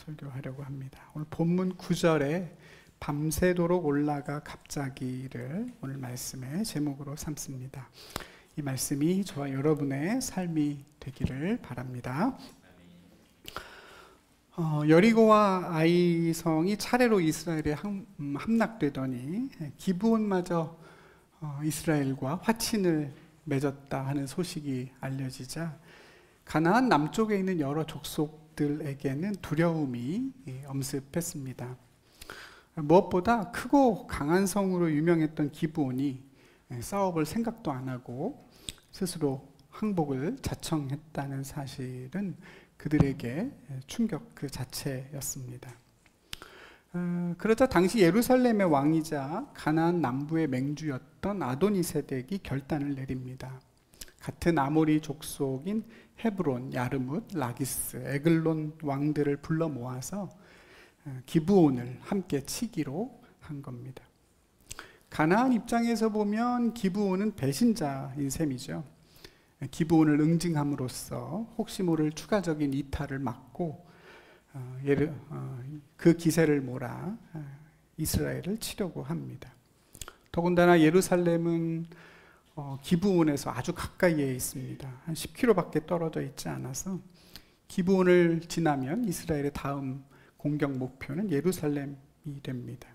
설교하려고 합니다. 오늘 본문 9절에 밤새도록 올라가 갑자기를 오늘 말씀의 제목으로 삼습니다. 이 말씀이 저와 여러분의 삶이 되기를 바랍니다. 여리고와 아이성이 차례로 이스라엘에 함락되더니 기브온마저 이스라엘과 화친을 맺었다 하는 소식이 알려지자 가나안 남쪽에 있는 여러 족속들에게는 두려움이 엄습했습니다. 무엇보다 크고 강한 성으로 유명했던 기브온이 싸워볼 생각도 안 하고 스스로 항복을 자청했다는 사실은 그들에게 충격 그 자체였습니다. 그러자 당시 예루살렘의 왕이자 가나안 남부의 맹주였던 아도니세덱이 결단을 내립니다. 같은 아모리 족속인 헤브론, 야르뭇, 라기스, 에글론 왕들을 불러 모아서 기브온을 함께 치기로 한 겁니다. 가나안 입장에서 보면 기브온은 배신자인 셈이죠. 기브온을 응징함으로써 혹시 모를 추가적인 이탈을 막고 그 기세를 몰아 이스라엘을 치려고 합니다. 더군다나 예루살렘은 기브온에서 아주 가까이에 있습니다. 한 10km밖에 떨어져 있지 않아서 기브온을 지나면 이스라엘의 다음 공격 목표는 예루살렘이 됩니다.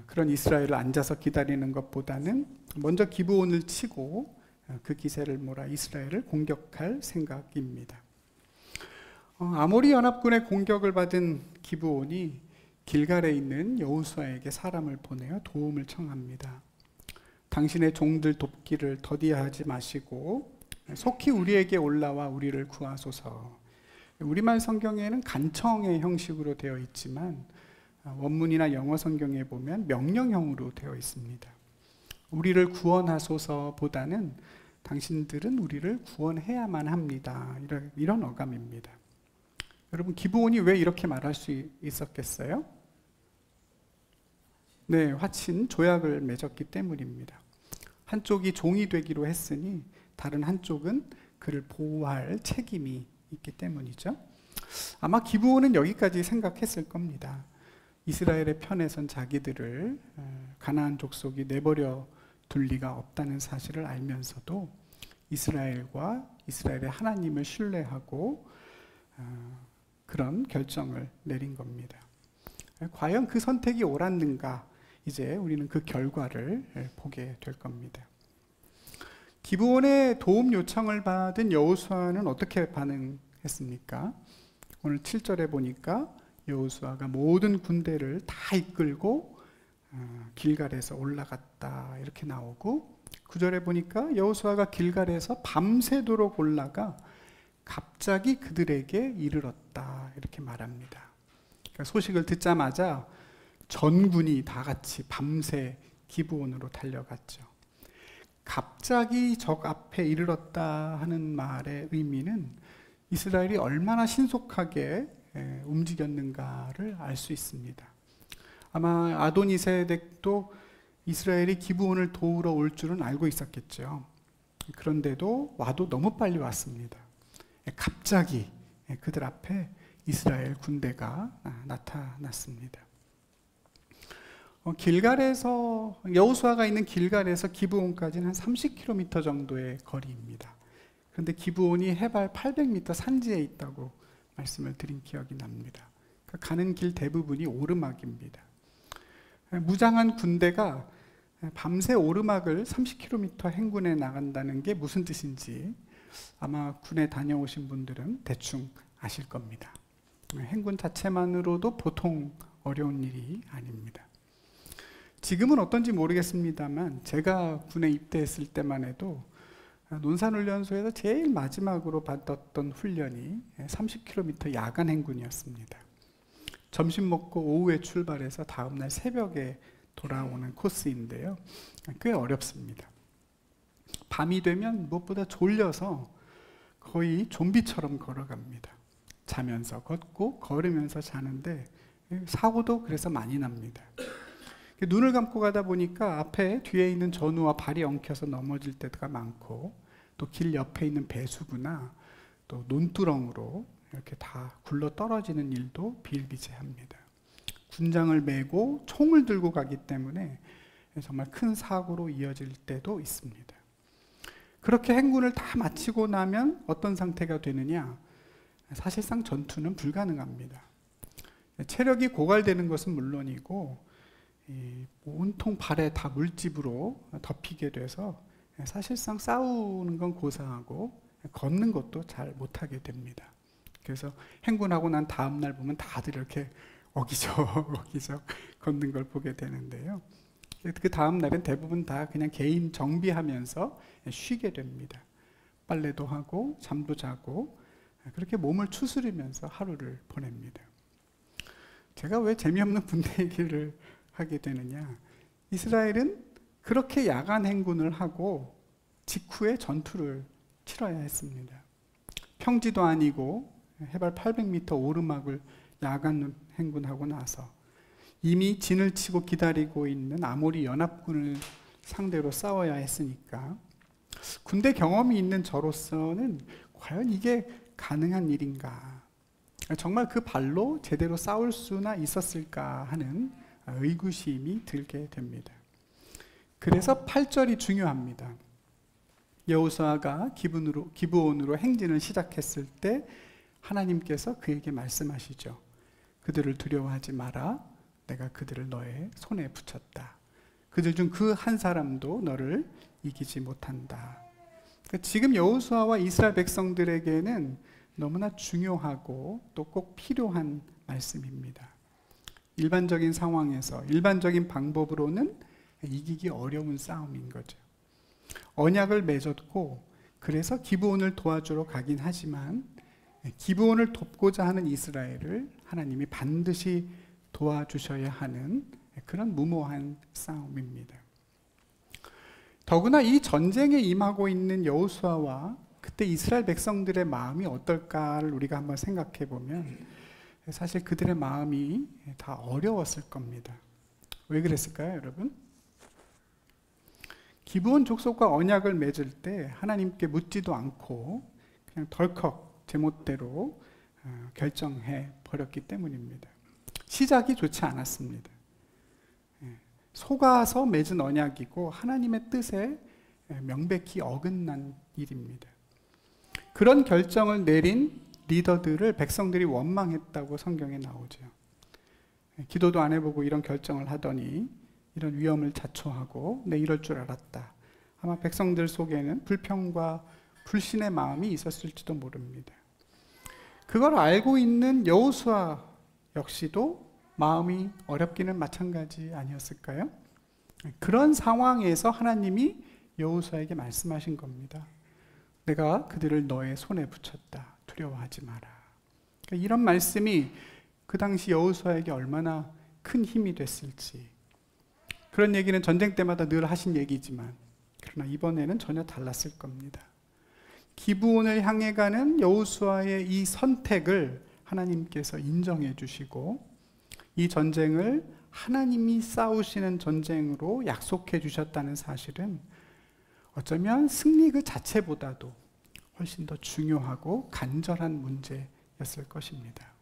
그런 이스라엘을 앉아서 기다리는 것보다는 먼저 기브온을 치고 그 기세를 몰아 이스라엘을 공격할 생각입니다. 아모리 연합군의 공격을 받은 기브온이 길갈에 있는 여호수아에게 사람을 보내어 도움을 청합니다. 당신의 종들 돕기를 더디하지 마시고 속히 우리에게 올라와 우리를 구하소서. 우리말 성경에는 간청의 형식으로 되어 있지만 원문이나 영어 성경에 보면 명령형으로 되어 있습니다. 우리를 구원하소서보다는 당신들은 우리를 구원해야만 합니다. 이런 어감입니다. 여러분, 기브온이 왜 이렇게 말할 수 있었겠어요? 네, 화친 조약을 맺었기 때문입니다. 한쪽이 종이 되기로 했으니 다른 한쪽은 그를 보호할 책임이 있기 때문이죠. 아마 기브온은 여기까지 생각했을 겁니다. 이스라엘의 편에 선 자기들을 가나안 족속이 내버려 둘 리가 없다는 사실을 알면서도 이스라엘과 이스라엘의 하나님을 신뢰하고 그런 결정을 내린 겁니다. 과연 그 선택이 옳았는가? 이제 우리는 그 결과를 보게 될 겁니다. 기브온의 도움 요청을 받은 여호수아는 어떻게 반응했습니까? 오늘 7절에 보니까 여호수아가 모든 군대를 다 이끌고 길갈에서 올라갔다 이렇게 나오고, 9절에 보니까 여호수아가 길갈에서 밤새도록 올라가 갑자기 그들에게 이르렀다 이렇게 말합니다. 그러니까 소식을 듣자마자 전군이 다 같이 밤새 기브온으로 달려갔죠. 갑자기 적 앞에 이르렀다 하는 말의 의미는 이스라엘이 얼마나 신속하게 움직였는가를 알 수 있습니다. 아마 아도니세덱도 이스라엘이 기브온을 도우러 올 줄은 알고 있었겠죠. 그런데도 와도 너무 빨리 왔습니다. 갑자기 그들 앞에 이스라엘 군대가 나타났습니다. 길갈에서 여호수아가 있는 길갈에서 기브온까지는 한 30km 정도의 거리입니다. 그런데 기브온이 해발 800m 산지에 있다고 말씀을 드린 기억이 납니다. 가는 길 대부분이 오르막입니다. 무장한 군대가 밤새 오르막을 30km 행군해 나간다는 게 무슨 뜻인지 아마 군에 다녀오신 분들은 대충 아실 겁니다. 행군 자체만으로도 보통 어려운 일이 아닙니다. 지금은 어떤지 모르겠습니다만 제가 군에 입대했을 때만 해도 논산훈련소에서 제일 마지막으로 받았던 훈련이 30km 야간 행군이었습니다. 점심 먹고 오후에 출발해서 다음날 새벽에 돌아오는 코스인데요. 꽤 어렵습니다. 밤이 되면 무엇보다 졸려서 거의 좀비처럼 걸어갑니다. 자면서 걷고 걸으면서 자는데 사고도 그래서 많이 납니다. 눈을 감고 가다 보니까 앞에 뒤에 있는 전우와 발이 엉켜서 넘어질 때가 많고, 또 길 옆에 있는 배수구나 또 논두렁으로 이렇게 다 굴러 떨어지는 일도 비일비재합니다. 군장을 메고 총을 들고 가기 때문에 정말 큰 사고로 이어질 때도 있습니다. 그렇게 행군을 다 마치고 나면 어떤 상태가 되느냐? 사실상 전투는 불가능합니다. 체력이 고갈되는 것은 물론이고 온통 발에 다 물집으로 덮이게 돼서 사실상 싸우는 건 고사하고 걷는 것도 잘 못하게 됩니다. 그래서 행군하고 난 다음 날 보면 다들 이렇게 어기적 걷는 걸 보게 되는데요. 그 다음 날은 대부분 다 그냥 개인 정비하면서 쉬게 됩니다. 빨래도 하고 잠도 자고 그렇게 몸을 추스리면서 하루를 보냅니다. 제가 왜 재미없는 군대 얘기를 하게 되느냐? 이스라엘은 그렇게 야간 행군을 하고 직후에 전투를 치러야 했습니다. 평지도 아니고 해발 800m 오르막을 야간 행군하고 나서 이미 진을 치고 기다리고 있는 아모리 연합군을 상대로 싸워야 했으니까 군대 경험이 있는 저로서는 과연 이게 가능한 일인가? 정말 그 발로 제대로 싸울 수나 있었을까 하는 의구심이 들게 됩니다. 그래서 8절이 중요합니다. 여호수아가 기브온으로 행진을 시작했을 때 하나님께서 그에게 말씀하시죠. 그들을 두려워하지 마라. 내가 그들을 너의 손에 붙였다. 그들 중 그 한 사람도 너를 이기지 못한다. 그러니까 지금 여호수아와 이스라엘 백성들에게는 너무나 중요하고 또 꼭 필요한 말씀입니다. 일반적인 상황에서 일반적인 방법으로는 이기기 어려운 싸움인 거죠. 언약을 맺었고 그래서 기브온을 도와주러 가긴 하지만 기브온을 돕고자 하는 이스라엘을 하나님이 반드시 도와주셔야 하는 그런 무모한 싸움입니다. 더구나 이 전쟁에 임하고 있는 여호수아와 그때 이스라엘 백성들의 마음이 어떨까를 우리가 한번 생각해 보면 사실 그들의 마음이 다 어려웠을 겁니다. 왜 그랬을까요, 여러분? 기브온 족속과 언약을 맺을 때 하나님께 묻지도 않고 그냥 덜컥 제멋대로 결정해 버렸기 때문입니다. 시작이 좋지 않았습니다. 속아서 맺은 언약이고 하나님의 뜻에 명백히 어긋난 일입니다. 그런 결정을 내린 리더들을 백성들이 원망했다고 성경에 나오죠. 기도도 안 해보고 이런 결정을 하더니 이런 위험을 자초하고 내 이럴 줄 알았다. 아마 백성들 속에는 불평과 불신의 마음이 있었을지도 모릅니다. 그걸 알고 있는 여호수아 역시도 마음이 어렵기는 마찬가지 아니었을까요? 그런 상황에서 하나님이 여호수아에게 말씀하신 겁니다. 내가 그들을 너의 손에 붙였다. 두려워하지 마라. 그러니까 이런 말씀이 그 당시 여호수아에게 얼마나 큰 힘이 됐을지. 그런 얘기는 전쟁 때마다 늘 하신 얘기지만 그러나 이번에는 전혀 달랐을 겁니다. 기브온을 향해 가는 여호수아의 이 선택을 하나님께서 인정해 주시고 이 전쟁을 하나님이 싸우시는 전쟁으로 약속해 주셨다는 사실은 어쩌면 승리 그 자체보다도 훨씬 더 중요하고 간절한 문제였을 것입니다.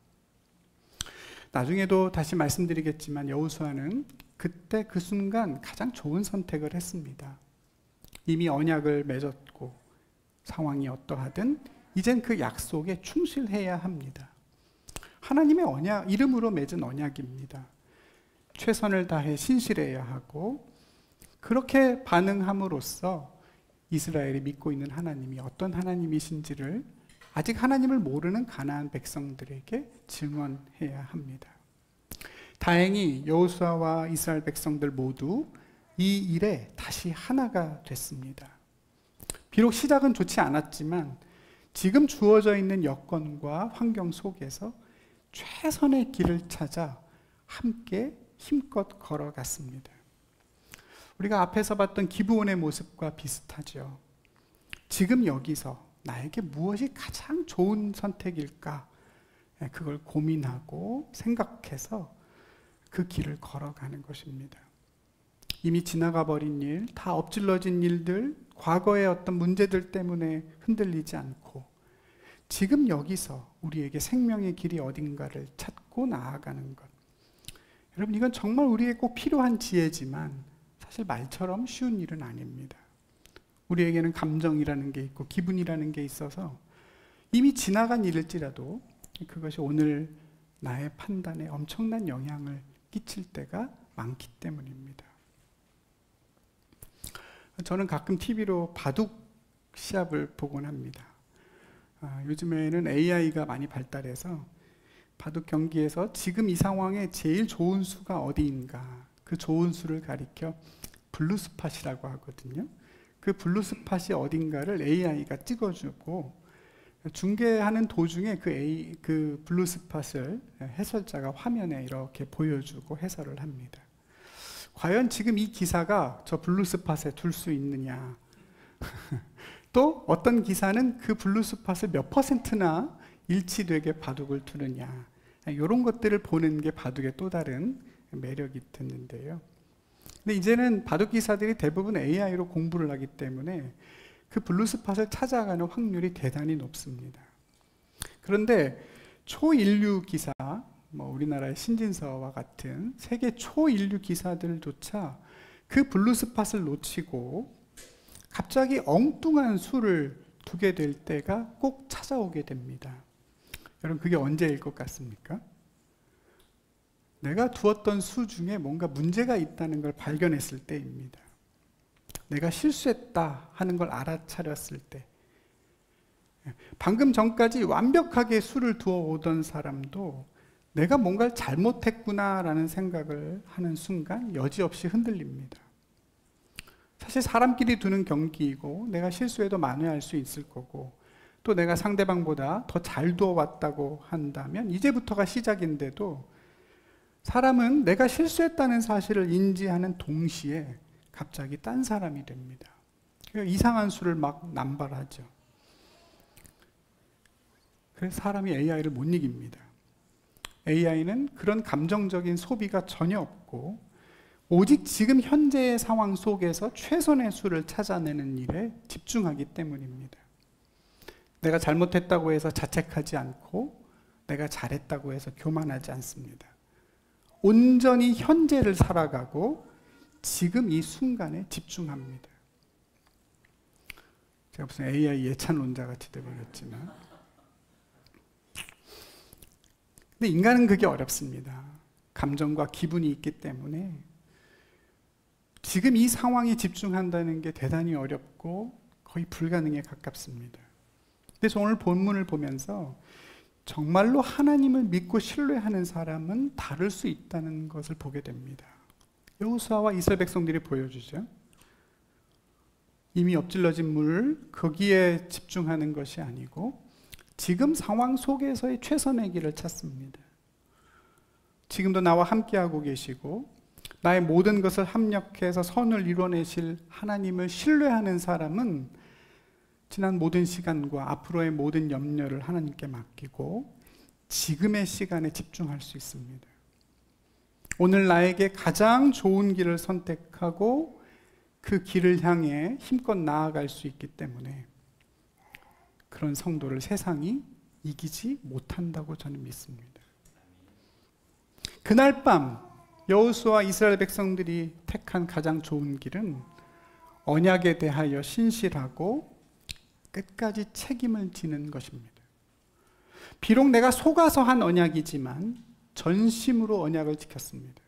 나중에도 다시 말씀드리겠지만 여호수아는 그때 그 순간 가장 좋은 선택을 했습니다. 이미 언약을 맺었고 상황이 어떠하든 이젠 그 약속에 충실해야 합니다. 하나님의 언약, 이름으로 맺은 언약입니다. 최선을 다해 신실해야 하고 그렇게 반응함으로써 이스라엘이 믿고 있는 하나님이 어떤 하나님이신지를 아직 하나님을 모르는 가나안 백성들에게 증언해야 합니다. 다행히 여호수아와 이스라엘 백성들 모두 이 일에 다시 하나가 됐습니다. 비록 시작은 좋지 않았지만 지금 주어져 있는 여건과 환경 속에서 최선의 길을 찾아 함께 힘껏 걸어갔습니다. 우리가 앞에서 봤던 기브온의 모습과 비슷하죠. 지금 여기서 나에게 무엇이 가장 좋은 선택일까? 그걸 고민하고 생각해서 그 길을 걸어가는 것입니다. 이미 지나가 버린 일, 다 엎질러진 일들, 과거의 어떤 문제들 때문에 흔들리지 않고 지금 여기서 우리에게 생명의 길이 어딘가를 찾고 나아가는 것. 여러분, 이건 정말 우리에게 꼭 필요한 지혜지만 사실 말처럼 쉬운 일은 아닙니다. 우리에게는 감정이라는 게 있고 기분이라는 게 있어서 이미 지나간 일일지라도 그것이 오늘 나의 판단에 엄청난 영향을 끼칠 때가 많기 때문입니다. 저는 가끔 TV로 바둑 시합을 보곤 합니다. 요즘에는 AI가 많이 발달해서 바둑 경기에서 지금 이 상황에 제일 좋은 수가 어디인가, 그 좋은 수를 가리켜 블루스팟이라고 하거든요. 그 블루스팟이 어딘가를 AI가 찍어주고 중계하는 도중에 그 블루스팟을 해설자가 화면에 이렇게 보여주고 해설을 합니다. 과연 지금 이 기사가 저 블루스팟에 둘 수 있느냐, 또 어떤 기사는 그 블루스팟을 몇 %나 일치되게 바둑을 두느냐, 이런 것들을 보는 게 바둑의 또 다른 매력이 됐는데요. 근데 이제는 바둑 기사들이 대부분 AI로 공부를 하기 때문에 그 블루스팟을 찾아가는 확률이 대단히 높습니다. 그런데 초인류 기사, 우리나라의 신진서와 같은 세계 초인류 기사들조차 그 블루스팟을 놓치고 갑자기 엉뚱한 수를 두게 될 때가 꼭 찾아오게 됩니다. 여러분, 그게 언제일 것 같습니까? 내가 두었던 수 중에 뭔가 문제가 있다는 걸 발견했을 때입니다. 내가 실수했다 하는 걸 알아차렸을 때. 방금 전까지 완벽하게 수를 두어 오던 사람도 내가 뭔가를 잘못했구나라는 생각을 하는 순간 여지없이 흔들립니다. 사실 사람끼리 두는 경기이고 내가 실수해도 만회할 수 있을 거고 또 내가 상대방보다 더 잘 두어왔다고 한다면 이제부터가 시작인데도 사람은 내가 실수했다는 사실을 인지하는 동시에 갑자기 딴 사람이 됩니다. 이상한 수를 막 남발하죠. 그래서 사람이 AI를 못 이깁니다. AI는 그런 감정적인 소비가 전혀 없고 오직 지금 현재의 상황 속에서 최선의 수를 찾아내는 일에 집중하기 때문입니다. 내가 잘못했다고 해서 자책하지 않고 내가 잘했다고 해서 교만하지 않습니다. 온전히 현재를 살아가고 지금 이 순간에 집중합니다. 제가 무슨 AI 예찬론자 같이 되어버렸지만, 근데 인간은 그게 어렵습니다. 감정과 기분이 있기 때문에 지금 이 상황에 집중한다는 게 대단히 어렵고 거의 불가능에 가깝습니다. 그래서 오늘 본문을 보면서 정말로 하나님을 믿고 신뢰하는 사람은 다를 수 있다는 것을 보게 됩니다. 여호수아와 이스라엘 백성들이 보여주죠. 이미 엎질러진 물, 거기에 집중하는 것이 아니고 지금 상황 속에서의 최선의 길을 찾습니다. 지금도 나와 함께하고 계시고 나의 모든 것을 합력해서 선을 이뤄내실 하나님을 신뢰하는 사람은 지난 모든 시간과 앞으로의 모든 염려를 하나님께 맡기고 지금의 시간에 집중할 수 있습니다. 오늘 나에게 가장 좋은 길을 선택하고 그 길을 향해 힘껏 나아갈 수 있기 때문에 그런 성도를 세상이 이기지 못한다고 저는 믿습니다. 그날 밤 여호수아와 이스라엘 백성들이 택한 가장 좋은 길은 언약에 대하여 신실하고 끝까지 책임을 지는 것입니다. 비록 내가 속아서 한 언약이지만 전심으로 언약을 지켰습니다.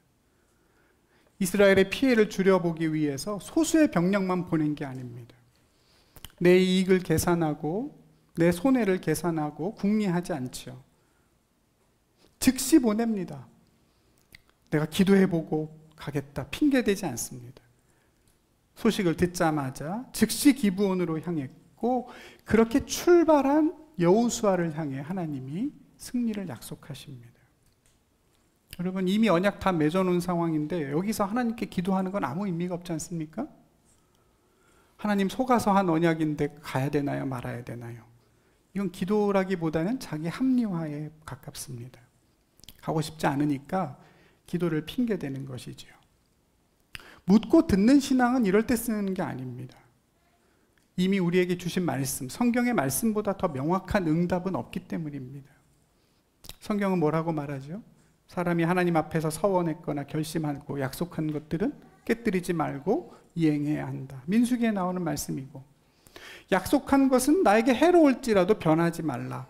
이스라엘의 피해를 줄여보기 위해서 소수의 병력만 보낸 게 아닙니다. 내 이익을 계산하고 내 손해를 계산하고 궁리하지 않죠. 즉시 보냅니다. 내가 기도해보고 가겠다 핑계대지 않습니다. 소식을 듣자마자 즉시 기브온으로 향했고 그렇게 출발한 여호수아를 향해 하나님이 승리를 약속하십니다. 여러분, 이미 언약 다 맺어놓은 상황인데 여기서 하나님께 기도하는 건 아무 의미가 없지 않습니까? 하나님, 속아서 한 언약인데 가야 되나요? 말아야 되나요? 이건 기도라기보다는 자기 합리화에 가깝습니다. 가고 싶지 않으니까 기도를 핑계대는 것이죠. 묻고 듣는 신앙은 이럴 때 쓰는 게 아닙니다. 이미 우리에게 주신 말씀, 성경의 말씀보다 더 명확한 응답은 없기 때문입니다. 성경은 뭐라고 말하죠? 사람이 하나님 앞에서 서원했거나 결심하고 약속한 것들은 깨뜨리지 말고 이행해야 한다. 민수기에 나오는 말씀이고, 약속한 것은 나에게 해로울지라도 변하지 말라.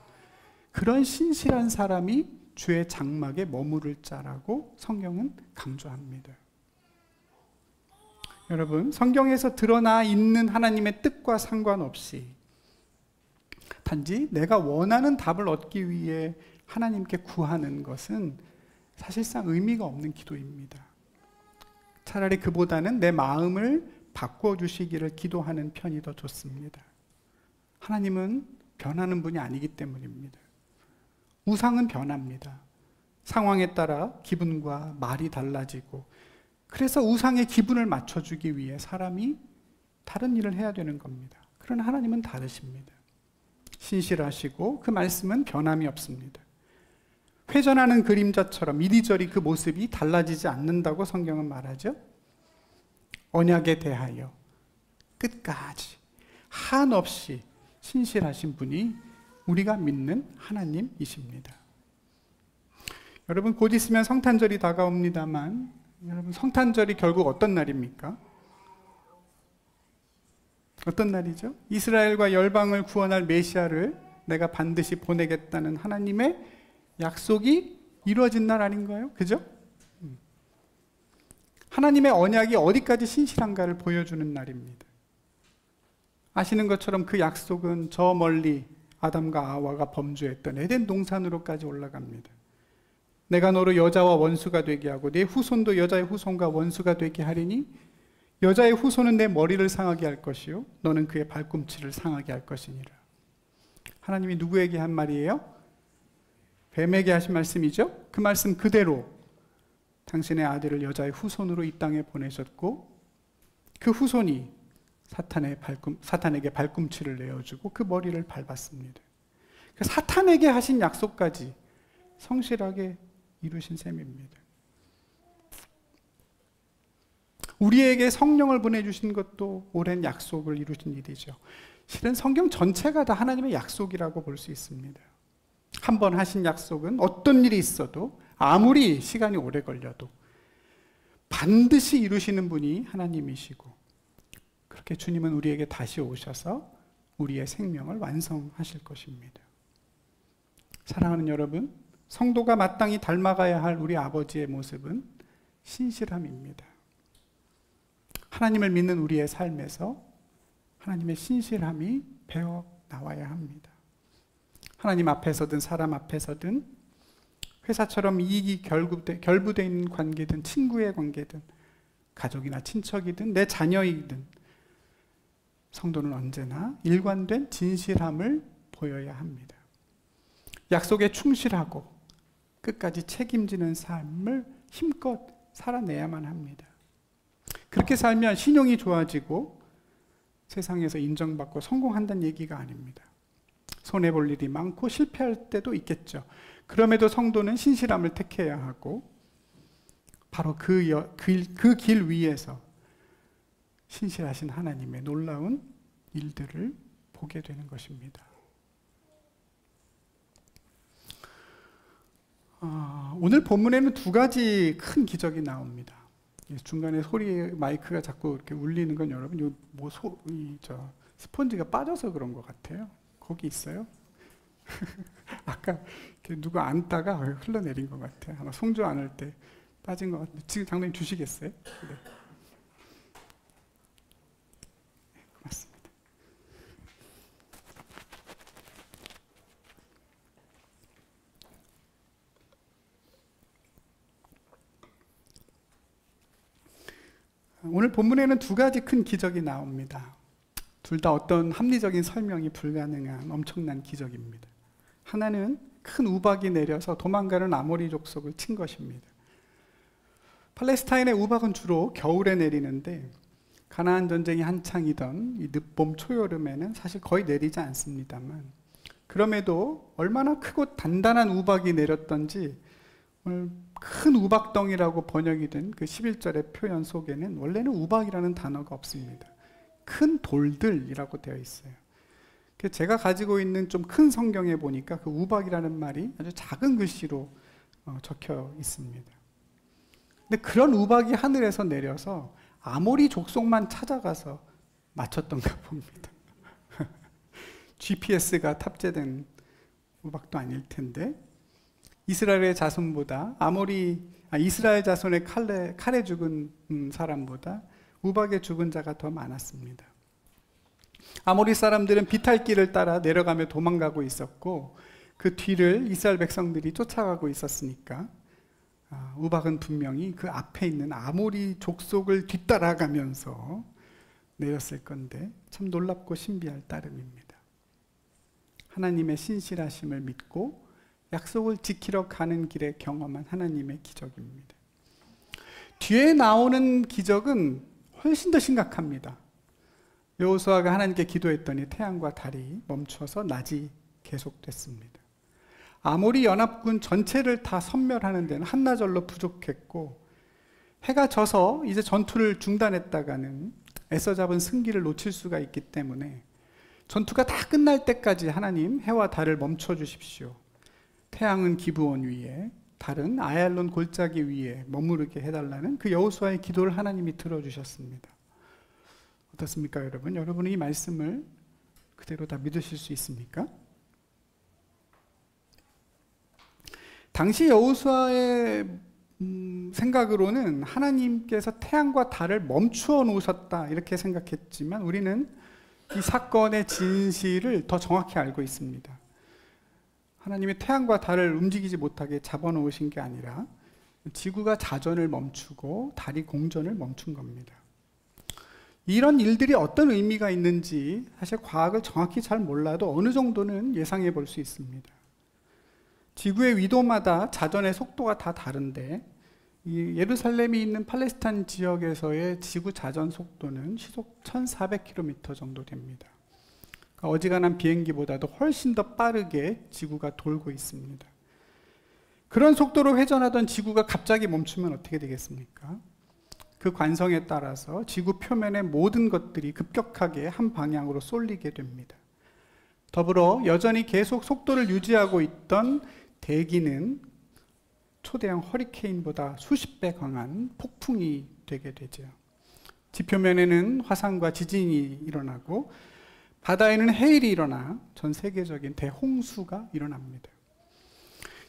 그런 신실한 사람이 주의 장막에 머무를 자라고 성경은 강조합니다. 여러분, 성경에서 드러나 있는 하나님의 뜻과 상관없이 단지 내가 원하는 답을 얻기 위해 하나님께 구하는 것은 사실상 의미가 없는 기도입니다. 차라리 그보다는 내 마음을 바꿔주시기를 기도하는 편이 더 좋습니다. 하나님은 변하는 분이 아니기 때문입니다. 우상은 변합니다. 상황에 따라 기분과 말이 달라지고, 그래서 우상의 기분을 맞춰주기 위해 사람이 다른 일을 해야 되는 겁니다. 그러나 하나님은 다르십니다. 신실하시고 그 말씀은 변함이 없습니다. 회전하는 그림자처럼 이리저리 그 모습이 달라지지 않는다고 성경은 말하죠. 언약에 대하여 끝까지 한없이 신실하신 분이 우리가 믿는 하나님이십니다. 여러분, 곧 있으면 성탄절이 다가옵니다만, 여러분, 성탄절이 결국 어떤 날입니까? 어떤 날이죠? 이스라엘과 열방을 구원할 메시아를 내가 반드시 보내겠다는 하나님의 약속이 이루어진 날 아닌가요? 그죠? 하나님의 언약이 어디까지 신실한가를 보여주는 날입니다. 아시는 것처럼 그 약속은 저 멀리 아담과 아와가 범죄했던 에덴 동산으로까지 올라갑니다. 내가 너로 여자와 원수가 되게 하고 내 후손도 여자의 후손과 원수가 되게 하리니 여자의 후손은 내 머리를 상하게 할 것이요 너는 그의 발꿈치를 상하게 할 것이니라. 하나님이 누구에게 한 말이에요? 뱀에게 하신 말씀이죠. 그 말씀 그대로 당신의 아들을 여자의 후손으로 이 땅에 보내셨고, 그 후손이 사탄에게 발꿈치를 내어주고 그 머리를 밟았습니다. 사탄에게 하신 약속까지 성실하게 이루신 셈입니다. 우리에게 성령을 보내주신 것도 오랜 약속을 이루신 일이죠. 실은 성경 전체가 다 하나님의 약속이라고 볼 수 있습니다. 한 번 하신 약속은 어떤 일이 있어도, 아무리 시간이 오래 걸려도 반드시 이루시는 분이 하나님이시고, 그렇게 주님은 우리에게 다시 오셔서 우리의 생명을 완성하실 것입니다. 사랑하는 여러분, 성도가 마땅히 닮아가야 할 우리 아버지의 모습은 신실함입니다. 하나님을 믿는 우리의 삶에서 하나님의 신실함이 배어 나와야 합니다. 하나님 앞에서든 사람 앞에서든, 회사처럼 이익이 결부되어 있는 관계든, 친구의 관계든, 가족이나 친척이든, 내 자녀이든, 성도는 언제나 일관된 진실함을 보여야 합니다. 약속에 충실하고 끝까지 책임지는 삶을 힘껏 살아내야만 합니다. 그렇게 살면 신용이 좋아지고 세상에서 인정받고 성공한다는 얘기가 아닙니다. 손해볼 일이 많고 실패할 때도 있겠죠. 그럼에도 성도는 신실함을 택해야 하고, 바로 그 길 위에서 신실하신 하나님의 놀라운 일들을 보게 되는 것입니다. 오늘 본문에는 두 가지 큰 기적이 나옵니다. 중간에 소리 마이크가 자꾸 이렇게 울리는 건 여러분, 스펀지가 빠져서 그런 것 같아요. 거기 있어요? 아까 누가 안다가 흘러내린 것 같아요. 아마 송조 안을 때 빠진 것 같은데, 지금 장로님 주시겠어요? 네. 고맙습니다. 오늘 본문에는 두 가지 큰 기적이 나옵니다. 둘 다 어떤 합리적인 설명이 불가능한 엄청난 기적입니다. 하나는 큰 우박이 내려서 도망가는 아모리 족속을 친 것입니다. 팔레스타인의 우박은 주로 겨울에 내리는데, 가나안 전쟁이 한창이던 이 늦봄 초여름에는 사실 거의 내리지 않습니다만, 그럼에도 얼마나 크고 단단한 우박이 내렸던지 오늘 큰 우박덩이라고 번역이 된 그 11절의 표현 속에는 원래는 우박이라는 단어가 없습니다. 큰 돌들이라고 되어 있어요. 제가 가지고 있는 좀 큰 성경에 보니까 그 우박이라는 말이 아주 작은 글씨로 적혀 있습니다. 근데 그런 우박이 하늘에서 내려서 아모리 족속만 찾아가서 맞췄던가 봅니다. GPS가 탑재된 우박도 아닐 텐데, 이스라엘의 자손보다 이스라엘 자손의 칼에 죽은 사람보다 우박에 죽은 자가 더 많았습니다. 아모리 사람들은 비탈길을 따라 내려가며 도망가고 있었고, 그 뒤를 이스라엘 백성들이 쫓아가고 있었으니까 우박은 분명히 그 앞에 있는 아모리 족속을 뒤따라가면서 내렸을 건데, 참 놀랍고 신비할 따름입니다. 하나님의 신실하심을 믿고 약속을 지키러 가는 길에 경험한 하나님의 기적입니다. 뒤에 나오는 기적은 훨씬 더 심각합니다. 여호수아가 하나님께 기도했더니 태양과 달이 멈춰서 낮이 계속됐습니다. 아모리 연합군 전체를 다 섬멸하는 데는 한나절로 부족했고, 해가 져서 이제 전투를 중단했다가는 애써 잡은 승기를 놓칠 수가 있기 때문에 전투가 다 끝날 때까지 하나님 해와 달을 멈춰 주십시오. 태양은 기브온 위에, 달은 아얄론 골짜기 위에 머무르게 해달라는 그 여호수아의 기도를 하나님이 들어주셨습니다. 어떻습니까, 여러분? 여러분은 이 말씀을 그대로 다 믿으실 수 있습니까? 당시 여호수아의 생각으로는 하나님께서 태양과 달을 멈추어 놓으셨다 이렇게 생각했지만, 우리는 이 사건의 진실을 더 정확히 알고 있습니다. 하나님이 태양과 달을 움직이지 못하게 잡아놓으신 게 아니라 지구가 자전을 멈추고 달이 공전을 멈춘 겁니다. 이런 일들이 어떤 의미가 있는지 사실 과학을 정확히 잘 몰라도 어느 정도는 예상해 볼 수 있습니다. 지구의 위도마다 자전의 속도가 다 다른데, 이 예루살렘이 있는 팔레스타인 지역에서의 지구 자전 속도는 시속 1400km 정도 됩니다. 그러니까 어지간한 비행기보다도 훨씬 더 빠르게 지구가 돌고 있습니다. 그런 속도로 회전하던 지구가 갑자기 멈추면 어떻게 되겠습니까? 그 관성에 따라서 지구 표면의 모든 것들이 급격하게 한 방향으로 쏠리게 됩니다. 더불어 여전히 계속 속도를 유지하고 있던 대기는 초대형 허리케인보다 수십 배 강한 폭풍이 되게 되죠. 지표면에는 화산과 지진이 일어나고 바다에는 해일이 일어나 전 세계적인 대홍수가 일어납니다.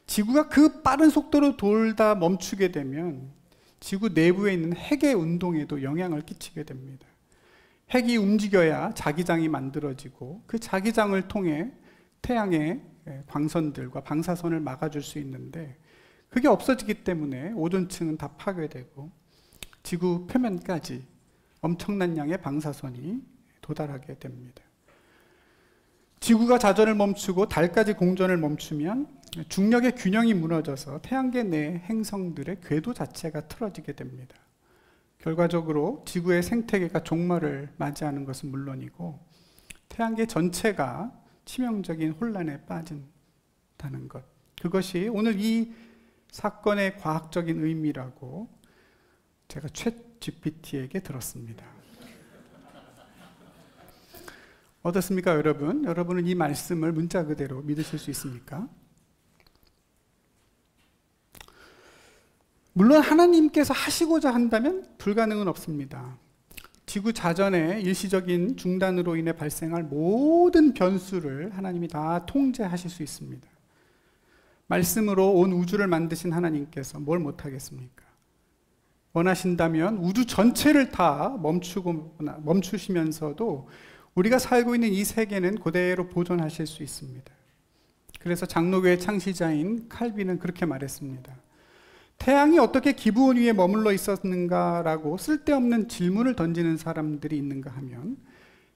지구가 그 빠른 속도로 돌다 멈추게 되면 지구 내부에 있는 핵의 운동에도 영향을 끼치게 됩니다. 핵이 움직여야 자기장이 만들어지고, 그 자기장을 통해 태양의 광선들과 방사선을 막아줄 수 있는데, 그게 없어지기 때문에 오존층은 다 파괴되고 지구 표면까지 엄청난 양의 방사선이 도달하게 됩니다. 지구가 자전을 멈추고 달까지 공전을 멈추면 중력의 균형이 무너져서 태양계 내 행성들의 궤도 자체가 틀어지게 됩니다. 결과적으로 지구의 생태계가 종말을 맞이하는 것은 물론이고 태양계 전체가 치명적인 혼란에 빠진다는 것, 그것이 오늘 이 사건의 과학적인 의미라고 제가 챗 GPT에게 들었습니다. 어떻습니까, 여러분? 여러분은 이 말씀을 문자 그대로 믿으실 수 있습니까? 물론 하나님께서 하시고자 한다면 불가능은 없습니다. 지구 자전의 일시적인 중단으로 인해 발생할 모든 변수를 하나님이 다 통제하실 수 있습니다. 말씀으로 온 우주를 만드신 하나님께서 뭘 못하겠습니까? 원하신다면 우주 전체를 다 멈추시면서도 우리가 살고 있는 이 세계는 그대로 보존하실 수 있습니다. 그래서 장로교의 창시자인 칼빈은 그렇게 말했습니다. 태양이 어떻게 기브온 위에 머물러 있었는가라고 쓸데없는 질문을 던지는 사람들이 있는가 하면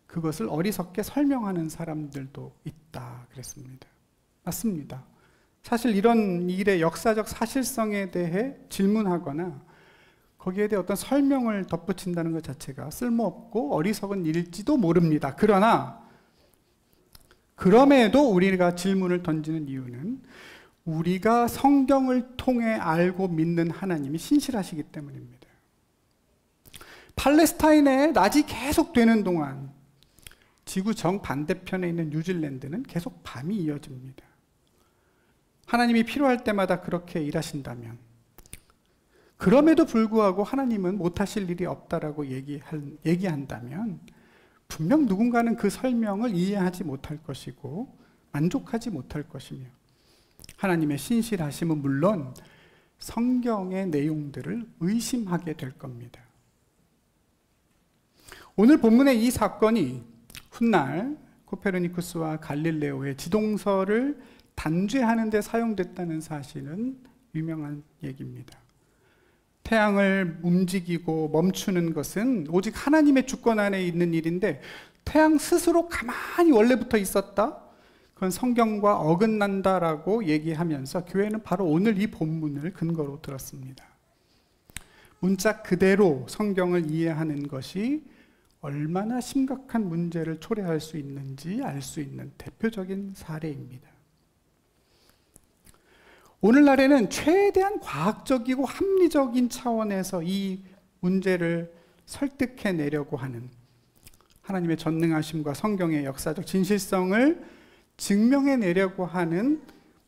그것을 어리석게 설명하는 사람들도 있다 그랬습니다. 맞습니다. 사실 이런 일의 역사적 사실성에 대해 질문하거나 거기에 대해 어떤 설명을 덧붙인다는 것 자체가 쓸모없고 어리석은 일일지도 모릅니다. 그러나 그럼에도 우리가 질문을 던지는 이유는 우리가 성경을 통해 알고 믿는 하나님이 신실하시기 때문입니다. 팔레스타인에 낮이 계속 되는 동안 지구 정반대편에 있는 뉴질랜드는 계속 밤이 이어집니다. 하나님이 필요할 때마다 그렇게 일하신다면, 그럼에도 불구하고 하나님은 못하실 일이 없다라고 얘기한다면 분명 누군가는 그 설명을 이해하지 못할 것이고 만족하지 못할 것이며, 하나님의 신실하심은 물론 성경의 내용들을 의심하게 될 겁니다. 오늘 본문의 이 사건이 훗날 코페르니쿠스와 갈릴레오의 지동설을 단죄하는 데 사용됐다는 사실은 유명한 얘기입니다. 태양을 움직이고 멈추는 것은 오직 하나님의 주권 안에 있는 일인데, 태양 스스로 가만히 원래부터 있었다? 그건 성경과 어긋난다라고 얘기하면서 교회는 바로 오늘 이 본문을 근거로 들었습니다. 문자 그대로 성경을 이해하는 것이 얼마나 심각한 문제를 초래할 수 있는지 알 수 있는 대표적인 사례입니다. 오늘날에는 최대한 과학적이고 합리적인 차원에서 이 문제를 설득해내려고 하는, 하나님의 전능하심과 성경의 역사적 진실성을 증명해내려고 하는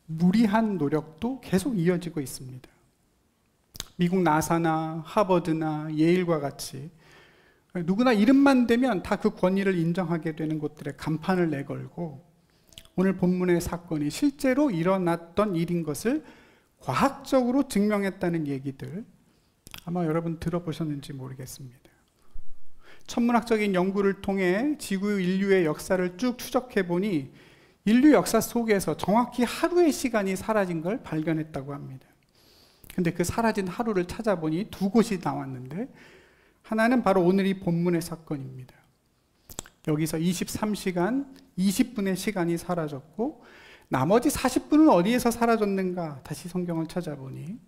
무리한 노력도 계속 이어지고 있습니다. 미국 나사나 하버드나 예일과 같이 누구나 이름만 대면 다 그 권위를 인정하게 되는 곳들에 간판을 내걸고, 오늘 본문의 사건이 실제로 일어났던 일인 것을 과학적으로 증명했다는 얘기들, 아마 여러분 들어보셨는지 모르겠습니다. 천문학적인 연구를 통해 지구 인류의 역사를 쭉 추적해 보니 인류 역사 속에서 정확히 하루의 시간이 사라진 걸 발견했다고 합니다. 근데 그 사라진 하루를 찾아보니 두 곳이 나왔는데, 하나는 바로 오늘 이 본문의 사건입니다. 여기서 23시간 20분의 시간이 사라졌고, 나머지 40분은 어디에서 사라졌는가 다시 성경을 찾아보니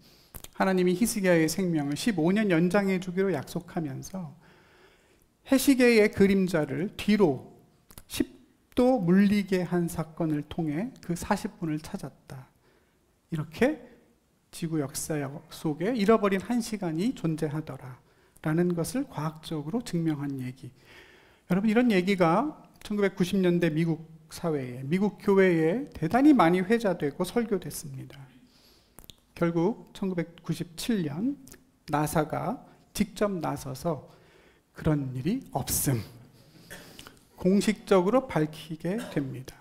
하나님이 히스기야의 생명을 15년 연장해 주기로 약속하면서 해시계의 그림자를 뒤로 10도 물리게 한 사건을 통해 그 40분을 찾았다. 이렇게 지구 역사 속에 잃어버린 한 시간이 존재하더라 라는 것을 과학적으로 증명한 얘기. 여러분, 이런 얘기가 1990년대 미국 사회에, 미국 교회에 대단히 많이 회자되고 설교됐습니다. 결국 1997년 나사가 직접 나서서 그런 일이 없음, 공식적으로 밝히게 됩니다.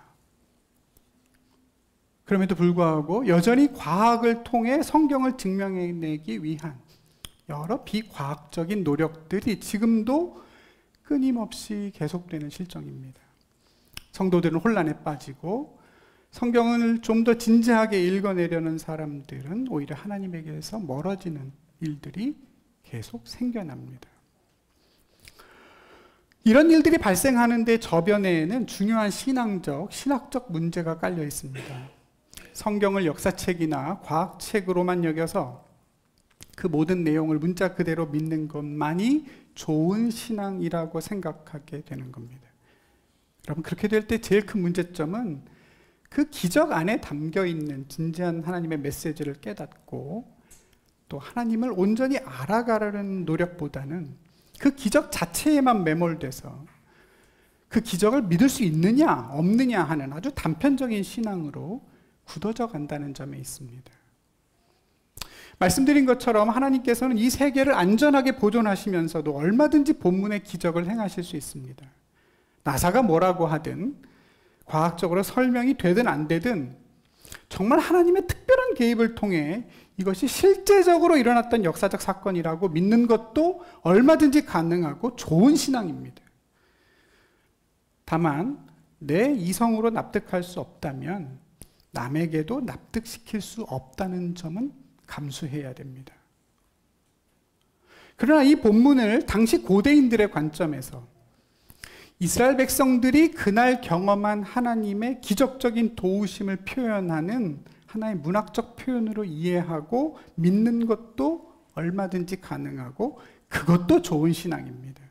그럼에도 불구하고 여전히 과학을 통해 성경을 증명해내기 위한 여러 비과학적인 노력들이 지금도 끊임없이 계속되는 실정입니다. 성도들은 혼란에 빠지고 성경을 좀 더 진지하게 읽어내려는 사람들은 오히려 하나님에게서 멀어지는 일들이 계속 생겨납니다. 이런 일들이 발생하는데 저변에는 중요한 신학적 문제가 깔려 있습니다. 성경을 역사책이나 과학책으로만 여겨서 그 모든 내용을 문자 그대로 믿는 것만이 좋은 신앙이라고 생각하게 되는 겁니다. 여러분, 그렇게 될 때 제일 큰 문제점은 그 기적 안에 담겨있는 진지한 하나님의 메시지를 깨닫고 또 하나님을 온전히 알아가려는 노력보다는 그 기적 자체에만 매몰돼서 그 기적을 믿을 수 있느냐 없느냐 하는 아주 단편적인 신앙으로 굳어져 간다는 점에 있습니다. 말씀드린 것처럼 하나님께서는 이 세계를 안전하게 보존하시면서도 얼마든지 본문의 기적을 행하실 수 있습니다. 나사가 뭐라고 하든 과학적으로 설명이 되든 안 되든 정말 하나님의 특별한 개입을 통해 이것이 실제적으로 일어났던 역사적 사건이라고 믿는 것도 얼마든지 가능하고 좋은 신앙입니다. 다만 내 이성으로 납득할 수 없다면 남에게도 납득시킬 수 없다는 점은 감수해야 됩니다. 그러나 이 본문을 당시 고대인들의 관점에서 이스라엘 백성들이 그날 경험한 하나님의 기적적인 도우심을 표현하는 하나의 문학적 표현으로 이해하고 믿는 것도 얼마든지 가능하고 그것도 좋은 신앙입니다.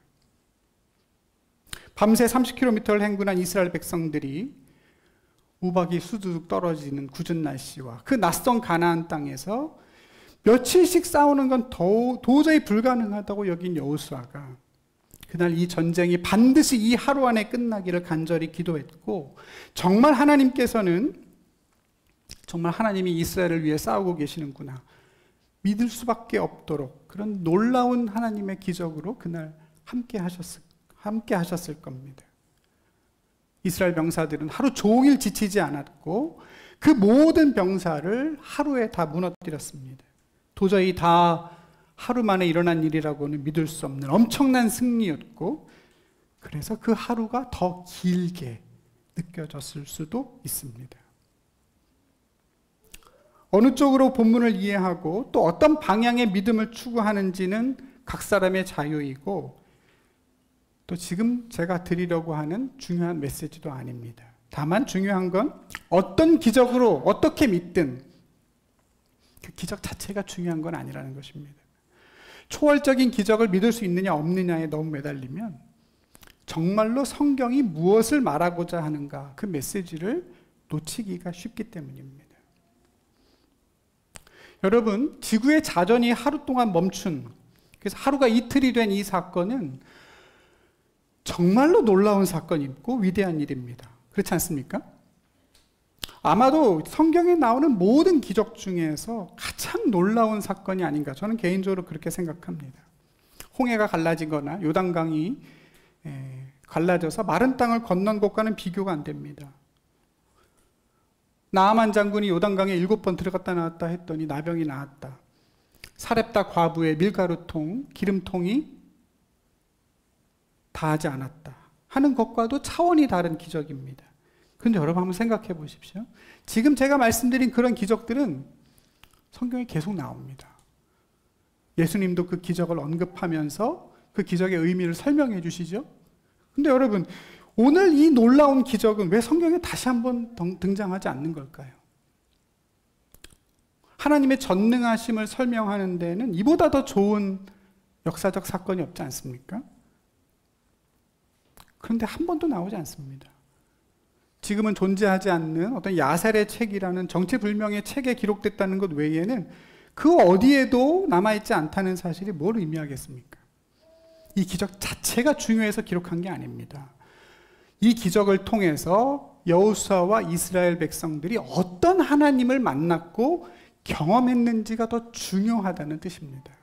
밤새 30km를 행군한 이스라엘 백성들이 우박이 수두둑 떨어지는 궂은 날씨와 그 낯선 가나안 땅에서 며칠씩 싸우는 건 도저히 불가능하다고 여긴 여호수아가 그날 이 전쟁이 반드시 이 하루 안에 끝나기를 간절히 기도했고, 정말 하나님께서는 정말 하나님이 이스라엘을 위해 싸우고 계시는구나 믿을 수밖에 없도록 그런 놀라운 하나님의 기적으로 그날 함께 하셨을 겁니다. 이스라엘 병사들은 하루 종일 지치지 않았고 그 모든 병사를 하루에 다 무너뜨렸습니다. 도저히 다 하루 만에 일어난 일이라고는 믿을 수 없는 엄청난 승리였고, 그래서 그 하루가 더 길게 느껴졌을 수도 있습니다. 어느 쪽으로 본문을 이해하고 또 어떤 방향의 믿음을 추구하는지는 각 사람의 자유이고, 또 지금 제가 드리려고 하는 중요한 메시지도 아닙니다. 다만 중요한 건 어떤 기적으로 어떻게 믿든 그 기적 자체가 중요한 건 아니라는 것입니다. 초월적인 기적을 믿을 수 있느냐 없느냐에 너무 매달리면 정말로 성경이 무엇을 말하고자 하는가 그 메시지를 놓치기가 쉽기 때문입니다. 여러분, 지구의 자전이 하루 동안 멈춘, 그래서 하루가 이틀이 된 이 사건은 정말로 놀라운 사건이고 위대한 일입니다. 그렇지 않습니까? 아마도 성경에 나오는 모든 기적 중에서 가장 놀라운 사건이 아닌가, 저는 개인적으로 그렇게 생각합니다. 홍해가 갈라지거나 요단강이 갈라져서 마른 땅을 건넌 것과는 비교가 안 됩니다. 나아만 장군이 요단강에 7번 들어갔다 나왔다 했더니 나병이 나았다. 사렙다 과부의 밀가루통, 기름통이 다하지 않았다 하는 것과도 차원이 다른 기적입니다. 그런데 여러분 한번 생각해 보십시오. 지금 제가 말씀드린 그런 기적들은 성경에 계속 나옵니다. 예수님도 그 기적을 언급하면서 그 기적의 의미를 설명해 주시죠. 근데 여러분, 오늘 이 놀라운 기적은 왜 성경에 다시 한번 등장하지 않는 걸까요? 하나님의 전능하심을 설명하는 데는 이보다 더 좋은 역사적 사건이 없지 않습니까? 그런데 한 번도 나오지 않습니다. 지금은 존재하지 않는 어떤 야셀의 책이라는 정체불명의 책에 기록됐다는 것 외에는 그 어디에도 남아있지 않다는 사실이 뭘 의미하겠습니까? 이 기적 자체가 중요해서 기록한 게 아닙니다. 이 기적을 통해서 여호수아와 이스라엘 백성들이 어떤 하나님을 만났고 경험했는지가 더 중요하다는 뜻입니다.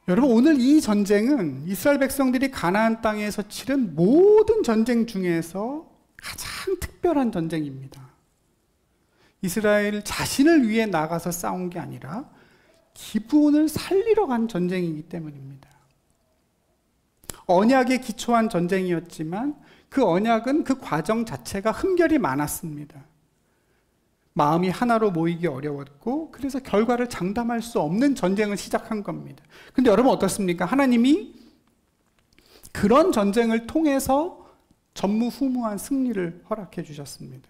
여러분, 오늘 이 전쟁은 이스라엘 백성들이 가나안 땅에서 치른 모든 전쟁 중에서 가장 특별한 전쟁입니다. 이스라엘 자신을 위해 나가서 싸운 게 아니라 기브온을 살리러 간 전쟁이기 때문입니다. 언약에 기초한 전쟁이었지만 그 언약은 그 과정 자체가 흠결이 많았습니다. 마음이 하나로 모이기 어려웠고, 그래서 결과를 장담할 수 없는 전쟁을 시작한 겁니다. 근데 여러분 어떻습니까? 하나님이 그런 전쟁을 통해서 전무후무한 승리를 허락해 주셨습니다.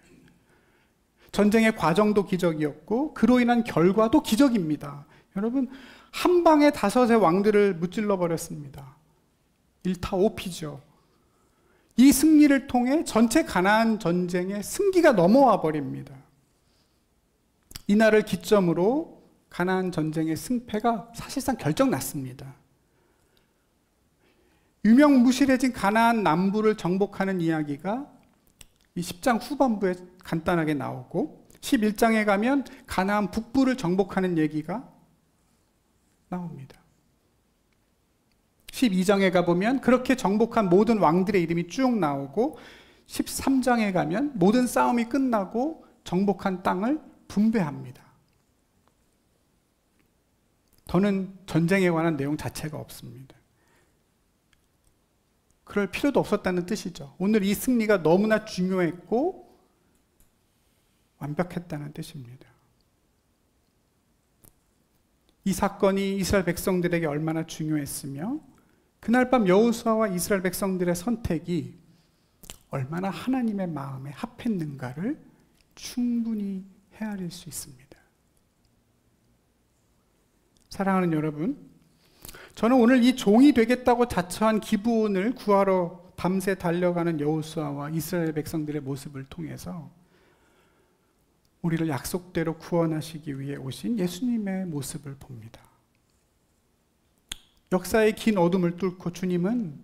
전쟁의 과정도 기적이었고 그로 인한 결과도 기적입니다. 여러분, 한 방에 5의 왕들을 무찔러 버렸습니다. 일타오피죠. 이 승리를 통해 전체 가나안 전쟁의 승기가 넘어와 버립니다. 이날을 기점으로 가나안 전쟁의 승패가 사실상 결정났습니다. 유명무실해진 가나안 남부를 정복하는 이야기가 이 10장 후반부에 간단하게 나오고, 11장에 가면 가나안 북부를 정복하는 얘기가 나옵니다. 12장에 가보면 그렇게 정복한 모든 왕들의 이름이 쭉 나오고, 13장에 가면 모든 싸움이 끝나고 정복한 땅을 분배합니다. 더는 전쟁에 관한 내용 자체가 없습니다. 그럴 필요도 없었다는 뜻이죠. 오늘 이 승리가 너무나 중요했고 완벽했다는 뜻입니다. 이 사건이 이스라엘 백성들에게 얼마나 중요했으며 그날 밤 여호수아와 이스라엘 백성들의 선택이 얼마나 하나님의 마음에 합했는가를 충분히 헤아릴 수 있습니다. 사랑하는 여러분, 저는 오늘 이 종이 되겠다고 자처한 기브온을 구하러 밤새 달려가는 여호수아와 이스라엘 백성들의 모습을 통해서 우리를 약속대로 구원하시기 위해 오신 예수님의 모습을 봅니다. 역사의 긴 어둠을 뚫고 주님은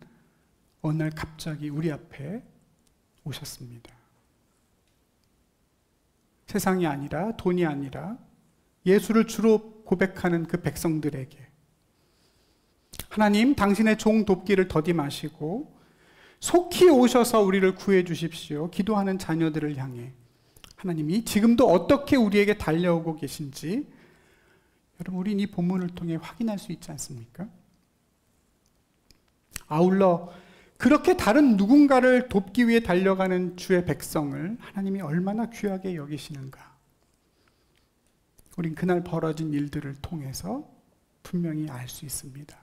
어느 날 갑자기 우리 앞에 오셨습니다. 세상이 아니라, 돈이 아니라 예수를 주로 고백하는 그 백성들에게 하나님, 당신의 종 돕기를 더디 마시고 속히 오셔서 우리를 구해 주십시오. 기도하는 자녀들을 향해 하나님이 지금도 어떻게 우리에게 달려오고 계신지 여러분, 우린 이 본문을 통해 확인할 수 있지 않습니까? 아울러 그렇게 다른 누군가를 돕기 위해 달려가는 주의 백성을 하나님이 얼마나 귀하게 여기시는가, 우린 그날 벌어진 일들을 통해서 분명히 알 수 있습니다.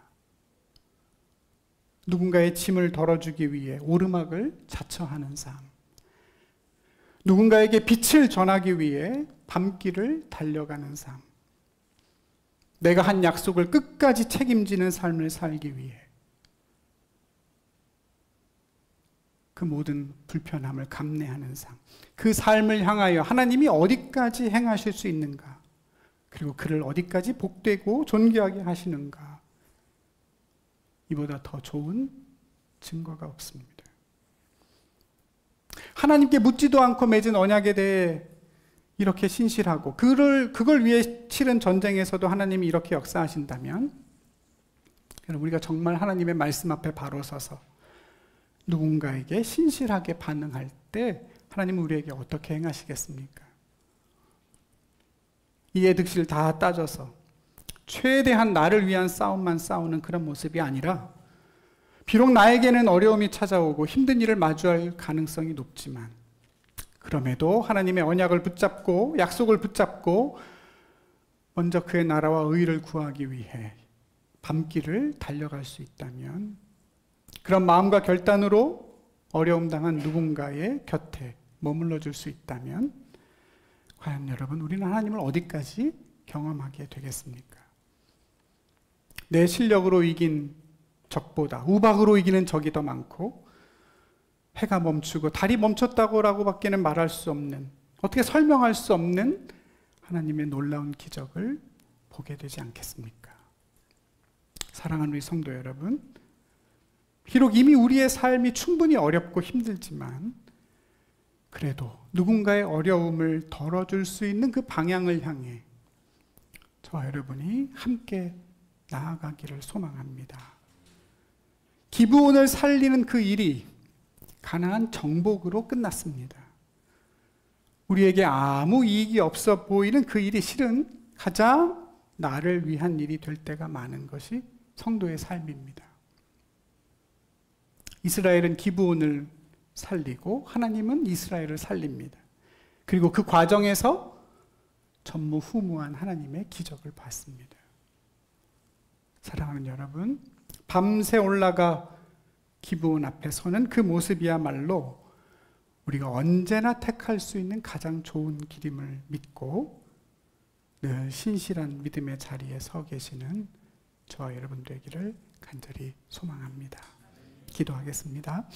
누군가의 짐을 덜어주기 위해 오르막을 자처하는 삶, 누군가에게 빛을 전하기 위해 밤길을 달려가는 삶, 내가 한 약속을 끝까지 책임지는 삶을 살기 위해 그 모든 불편함을 감내하는 삶, 그 삶을 향하여 하나님이 어디까지 행하실 수 있는가, 그리고 그를 어디까지 복되고 존귀하게 하시는가, 이보다 더 좋은 증거가 없습니다. 하나님께 묻지도 않고 맺은 언약에 대해 이렇게 신실하고 그걸 위해 치른 전쟁에서도 하나님이 이렇게 역사하신다면, 우리가 정말 하나님의 말씀 앞에 바로 서서 누군가에게 신실하게 반응할 때 하나님은 우리에게 어떻게 행하시겠습니까? 이해득실 다 따져서 최대한 나를 위한 싸움만 싸우는 그런 모습이 아니라, 비록 나에게는 어려움이 찾아오고 힘든 일을 마주할 가능성이 높지만 그럼에도 하나님의 언약을 붙잡고 약속을 붙잡고 먼저 그의 나라와 의를 구하기 위해 밤길을 달려갈 수 있다면, 그런 마음과 결단으로 어려움 당한 누군가의 곁에 머물러 줄 수 있다면, 과연 여러분, 우리는 하나님을 어디까지 경험하게 되겠습니까? 내 실력으로 이긴 적보다 우박으로 이기는 적이 더 많고, 해가 멈추고 달이 멈췄다고라고 밖에는 말할 수 없는, 어떻게 설명할 수 없는 하나님의 놀라운 기적을 보게 되지 않겠습니까? 사랑하는 우리 성도 여러분, 비록 이미 우리의 삶이 충분히 어렵고 힘들지만 그래도 누군가의 어려움을 덜어줄 수 있는 그 방향을 향해 저와 여러분이 함께 나아가기를 소망합니다. 기브온을 살리는 그 일이 가나안 정복으로 끝났습니다. 우리에게 아무 이익이 없어 보이는 그 일이 실은 가장 나를 위한 일이 될 때가 많은 것이 성도의 삶입니다. 이스라엘은 기브온을 살리고 하나님은 이스라엘을 살립니다. 그리고 그 과정에서 전무후무한 하나님의 기적을 봤습니다. 사랑하는 여러분, 밤새 올라가 기브온 앞에 서는 그 모습이야말로 우리가 언제나 택할 수 있는 가장 좋은 길임을 믿고 늘 신실한 믿음의 자리에 서 계시는 저와 여러분 되기를 간절히 소망합니다. 기도하겠습니다.